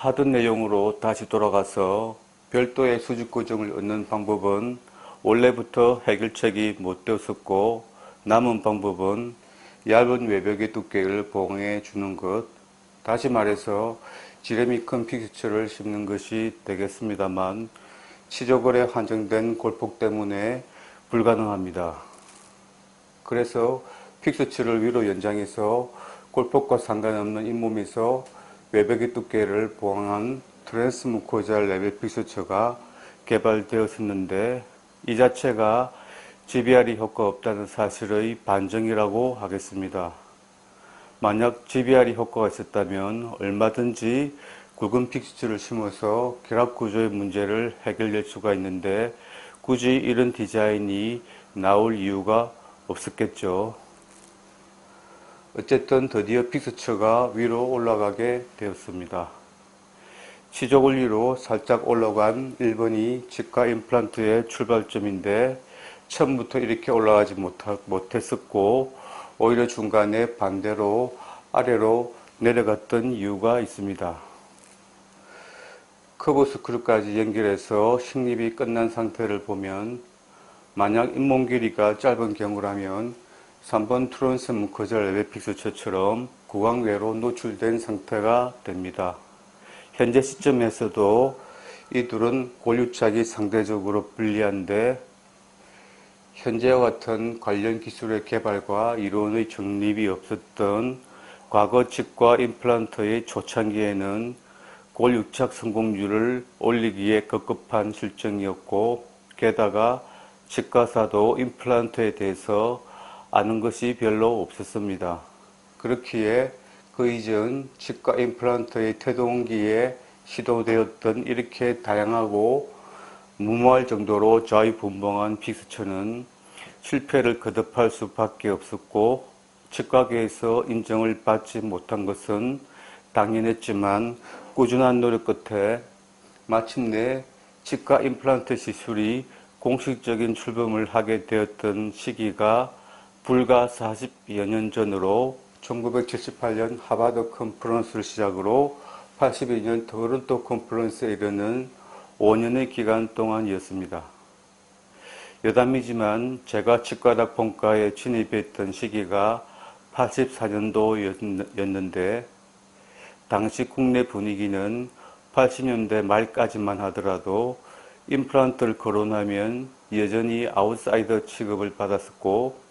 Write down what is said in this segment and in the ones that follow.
하던 내용으로 다시 돌아가서 별도의 수직 고정을 얻는 방법은 원래부터 해결책이 못 되었었고, 남은 방법은 얇은 외벽의 두께를 보강해 주는 것, 다시 말해서 지름이 큰 픽스처를 심는 것이 되겠습니다만, 치조골에 한정된 골폭 때문에 불가능합니다. 그래서 픽스처를 위로 연장해서 골폭과 상관없는 잇몸에서 외벽의 두께를 보강한 트랜스무코잘 레벨 픽스처가 개발되었었는데, 이 자체가 GBR이 효과 없다는 사실의 반증이라고 하겠습니다. 만약 GBR이 효과가 있었다면 얼마든지 굵은 픽스처를 심어서 결합 구조의 문제를 해결할 수가 있는데, 굳이 이런 디자인이 나올 이유가 없었겠죠. 어쨌든 드디어 픽스처가 위로 올라가게 되었습니다. 치조골 위로 살짝 올라간 1번이 치과 임플란트의 출발점인데, 처음부터 이렇게 올라가지 못했었고 오히려 중간에 반대로 아래로 내려갔던 이유가 있습니다. 커브 스크류까지 연결해서 식립이 끝난 상태를 보면, 만약 잇몸 길이가 짧은 경우라면 3번 트랜스무코잘 레벨 픽스처처럼 구강외로 노출된 상태가 됩니다. 현재 시점에서도 이 둘은 골유착이 상대적으로 불리한데, 현재와 같은 관련 기술의 개발과 이론의 정립이 없었던 과거 치과 임플란트의 초창기에는 골유착 성공률을 올리기에 급급한 실정이었고, 게다가 치과사도 임플란트에 대해서 아는 것이 별로 없었습니다. 그렇기에 그 이전 치과 임플란트의 태동기에 시도되었던 이렇게 다양하고 무모할 정도로 좌우분봉한 픽스처는 실패를 거듭할 수밖에 없었고, 치과계에서 인정을 받지 못한 것은 당연했지만, 꾸준한 노력 끝에 마침내 치과 임플란트 시술이 공식적인 출범을 하게 되었던 시기가 불과 40여 년 전으로 1978년 하버드 컨퍼런스를 시작으로 82년 토론토 컨퍼런스에 이르는 5년의 기간 동안이었습니다. 여담이지만 제가 치과닭본과에 진입했던 시기가 84년도였는데, 당시 국내 분위기는 80년대 말까지만 하더라도 임플란트를 거론하면 여전히 아웃사이더 취급을 받았었고,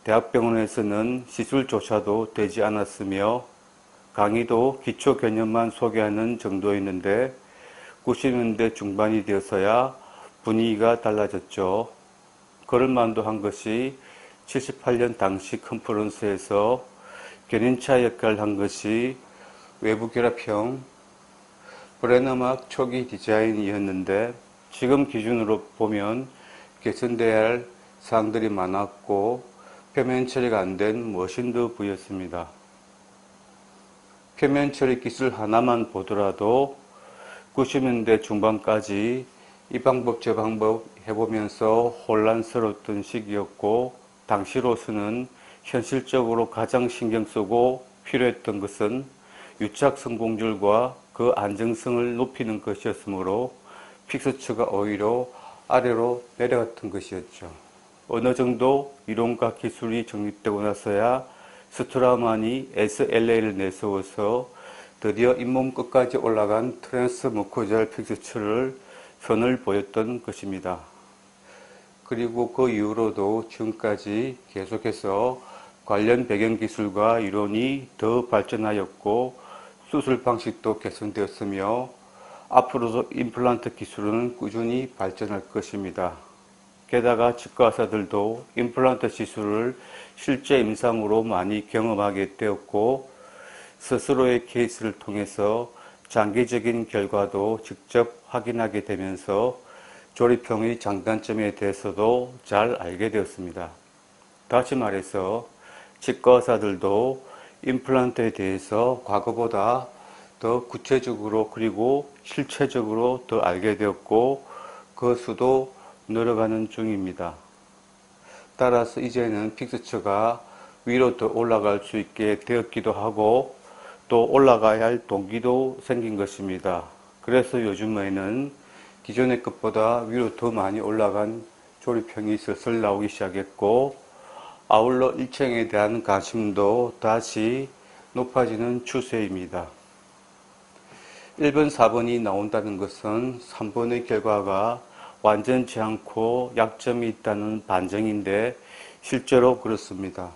대학병원에서는 시술조차도 되지 않았으며 강의도 기초 개념만 소개하는 정도였는데, 90년대 중반이 되어서야 분위기가 달라졌죠. 그럴만도 한 것이 78년 당시 컨퍼런스에서 견인차 역할을 한 것이 외부 결합형 브레너막 초기 디자인이었는데, 지금 기준으로 보면 개선돼야 할 사항들이 많았고 표면 처리가 안 된 머신드 부였습니다. 표면 처리 기술 하나만 보더라도 90년대 중반까지 이 방법 저 방법 해보면서 혼란스러웠던 시기였고, 당시로서는 현실적으로 가장 신경 쓰고 필요했던 것은 유착 성공률과 그 안정성을 높이는 것이었으므로 픽스처가 오히려 아래로 내려갔던 것이었죠. 어느 정도 이론과 기술이 정립되고 나서야 스트라만이 SLA를 내세워서 드디어 잇몸 끝까지 올라간 트랜스무코잘 픽스처를 선을 보였던 것입니다. 그리고 그 이후로도 지금까지 계속해서 관련 배경 기술과 이론이 더 발전하였고, 수술 방식도 개선되었으며 앞으로도 임플란트 기술은 꾸준히 발전할 것입니다. 게다가 치과 의사들도 임플란트 시술을 실제 임상으로 많이 경험하게 되었고, 스스로의 케이스를 통해서 장기적인 결과도 직접 확인하게 되면서 조립형의 장단점에 대해서도 잘 알게 되었습니다. 다시 말해서 치과 의사들도 임플란트에 대해서 과거보다 더 구체적으로 그리고 실체적으로 더 알게 되었고, 그 수도 늘어가는 중입니다. 따라서 이제는 픽스처가 위로 더 올라갈 수 있게 되었기도 하고, 또 올라가야 할 동기도 생긴 것입니다. 그래서 요즘에는 기존의 것보다 위로 더 많이 올라간 조립형이 슬슬 나오기 시작했고, 아울러 1층에 대한 관심도 다시 높아지는 추세입니다. 1번, 4번이 나온다는 것은 3번의 결과가 완전치 않고 약점이 있다는 반증인데 실제로 그렇습니다.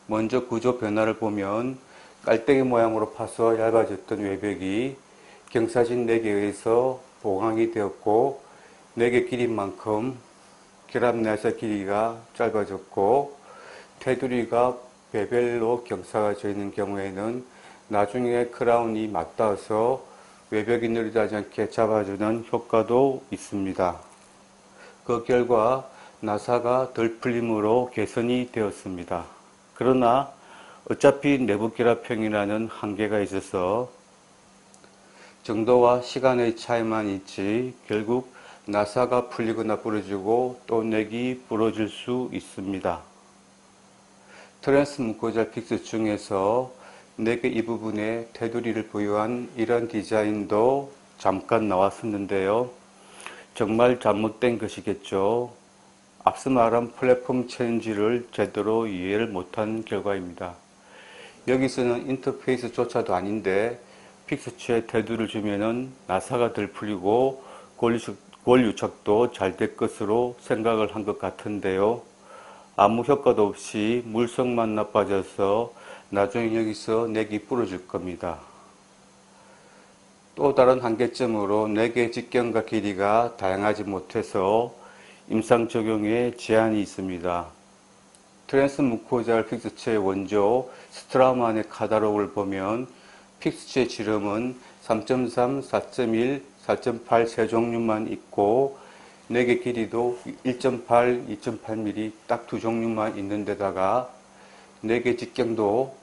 먼저 구조 변화를 보면 깔때기 모양으로 파서 얇아졌던 외벽이 경사진 4개에 의해서 보강이 되었고 4개 길인 만큼 결합 내사 길이가 짧아졌고 테두리가 배별로 경사가 져 있는 경우에는 나중에 크라운이 맞닿아서 외벽이 느리지 않게 잡아주는 효과도 있습니다. 그 결과 나사가 덜 풀림으로 개선이 되었습니다. 그러나 어차피 내부 결합형이라는 한계가 있어서 정도와 시간의 차이만 있지 결국 나사가 풀리거나 부러지고 또 넥이 부러질 수 있습니다. 트랜스 문고자 픽스 중에서 넥의 이 부분에 테두리를 부여한 이런 디자인도 잠깐 나왔었는데요. 정말 잘못된 것이겠죠. 앞서 말한 플랫폼 체인지를 제대로 이해를 못한 결과입니다. 여기서는 인터페이스조차도 아닌데 픽스처에 테두리를 주면은 나사가 덜 풀리고 골 유착도 잘 될 것으로 생각을 한 것 같은데요. 아무 효과도 없이 물성만 나빠져서 나중에 여기서 넥이 부러질 겁니다. 또 다른 한계점으로 넥의 직경과 길이가 다양하지 못해서 임상 적용에 제한이 있습니다. 트랜스 무코잘 픽스처의 원조 스트라우만의 카탈로그를 보면 픽스처의 지름은 3.3, 4.1, 4.8 세 종류만 있고 넥의 길이도 1.8, 2.8mm 딱 두 종류만 있는 데다가 넥의 직경도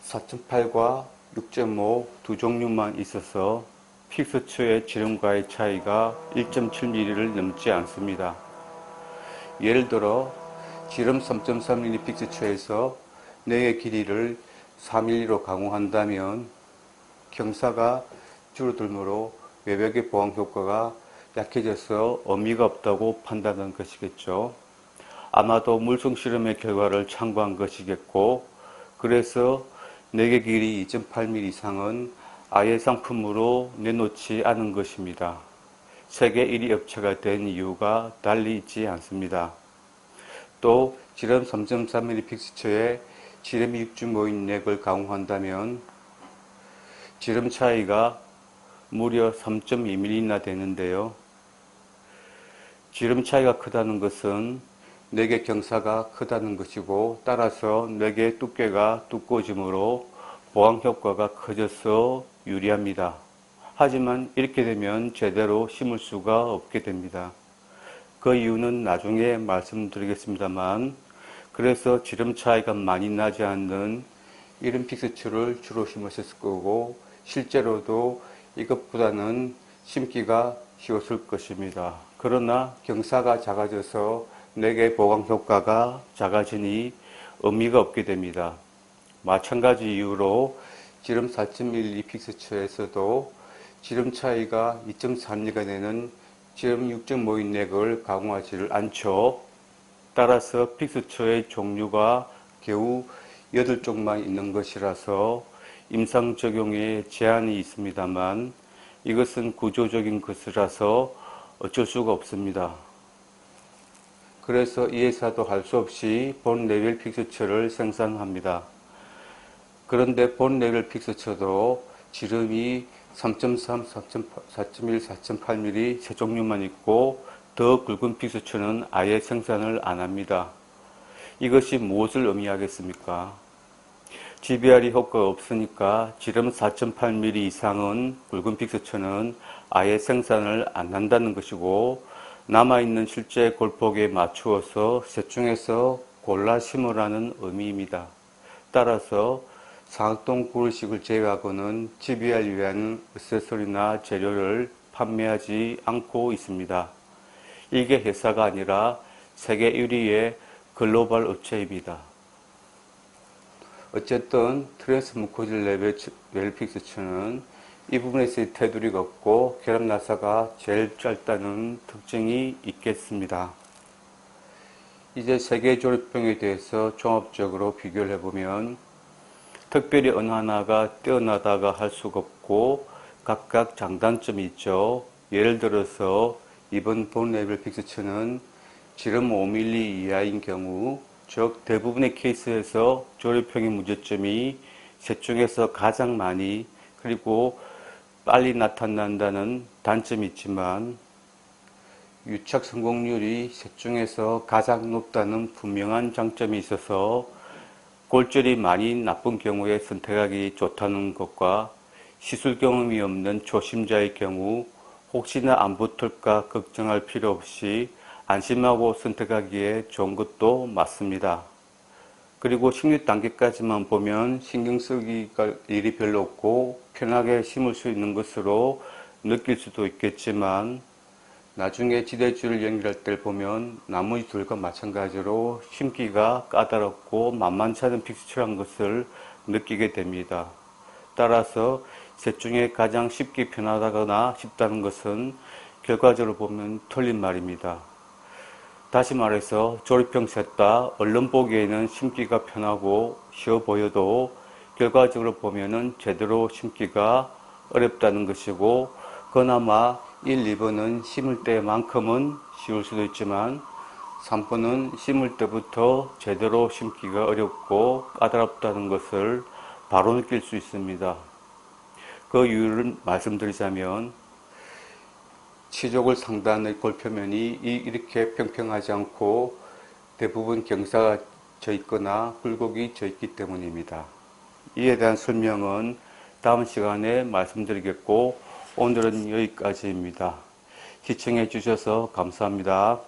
4.8과 6.5 두 종류만 있어서 픽스처의 지름과의 차이가 1.7mm를 넘지 않습니다. 예를 들어 지름 3.3mm 픽스처에서 넥의 길이를 4mm로 강화한다면 경사가 줄어들므로 외벽의 보강 효과가 약해져서 의미가 없다고 판단한 것이겠죠. 아마도 물성 실험의 결과를 참고한 것이겠고, 그래서 넥의 길이 2.8mm 이상은 아예 상품으로 내놓지 않은 것입니다. 세계 1위 업체가 된 이유가 달리 있지 않습니다. 또 지름 3.3mm 픽스처에 지름이 6.5인 넥을 강화한다면 지름 차이가 무려 3.2mm나 되는데요. 지름 차이가 크다는 것은 넥의 경사가 크다는 것이고 따라서 넥의 두께가 두꺼워지므로 보강 효과가 커져서 유리합니다. 하지만 이렇게 되면 제대로 심을 수가 없게 됩니다. 그 이유는 나중에 말씀드리겠습니다만 그래서 지름 차이가 많이 나지 않는 이런 픽스처를 주로 심으셨을 거고 실제로도 이것보다는 심기가 쉬웠을 것입니다. 그러나 경사가 작아져서 넥의 보강 효과가 작아지니 의미가 없게 됩니다. 마찬가지 이유로 지름 4.12 픽스처에서도 지름 차이가 2.3mm가 되는 지름 6.5인 넥을 강화하지를 않죠. 따라서 픽스처의 종류가 겨우 8종만 있는 것이라서 임상 적용에 제한이 있습니다만 이것은 구조적인 것이라서 어쩔 수가 없습니다. 그래서 이 회사도 할 수 없이 본 레벨 픽스처를 생산합니다. 그런데 본 레벨 픽스처도 지름이 3.3, 4.1, 4.8mm 세 종류만 있고 더 굵은 픽스처는 아예 생산을 안 합니다. 이것이 무엇을 의미하겠습니까? GBR이 효과가 없으니까 지름 4.8mm 이상은 굵은 픽스처는 아예 생산을 안 한다는 것이고 남아있는 실제 골폭에 맞추어서 셋 중에서 골라 심으라는 의미입니다. 따라서 상악동 구르식을 제외하고는 GBR 위한 액세서리나 재료를 판매하지 않고 있습니다. 이게 회사가 아니라 세계 1위의 글로벌 업체입니다. 어쨌든 트랜스 무코질 레벨 픽스처는 이 부분에서의 테두리가 없고 결합 나사가 제일 짧다는 특징이 있겠습니다. 이제 세 개의 조립형에 대해서 종합적으로 비교를 해보면 특별히 어느 하나가 뛰어나다가 할 수가 없고 각각 장단점이 있죠. 예를 들어서 이번 본 레벨 픽스처는 지름 5mm 이하인 경우, 즉 대부분의 케이스에서 조립형의 문제점이 셋 중에서 가장 많이 그리고 빨리 나타난다는 단점이 있지만 유착 성공률이 셋 중에서 가장 높다는 분명한 장점이 있어서 골절이 많이 나쁜 경우에 선택하기 좋다는 것과 시술 경험이 없는 초심자의 경우 혹시나 안 붙을까 걱정할 필요 없이 안심하고 선택하기에 좋은 것도 맞습니다. 그리고 식립 단계까지만 보면 신경 쓰기가 일이 별로 없고 편하게 심을 수 있는 것으로 느낄 수도 있겠지만 나중에 지대줄을 연결할 때 보면 나머지 둘과 마찬가지로 심기가 까다롭고 만만치 않은 픽스처란 것을 느끼게 됩니다. 따라서 셋 중에 가장 쉽기 편하다거나 쉽다는 것은 결과적으로 보면 틀린 말입니다. 다시 말해서 조립형 셋 다 얼른 보기에는 심기가 편하고 쉬워 보여도 결과적으로 보면은 제대로 심기가 어렵다는 것이고 그나마 1, 2번은 심을 때만큼은 쉬울 수도 있지만 3번은 심을 때부터 제대로 심기가 어렵고 까다롭다는 것을 바로 느낄 수 있습니다. 그 이유를 말씀드리자면 치족을 상단의 골표면이 이렇게 평평하지 않고 대부분 경사가 져 있거나 굴곡이 져 있기 때문입니다. 이에 대한 설명은 다음 시간에 말씀드리겠고 오늘은 여기까지입니다. 시청해 주셔서 감사합니다.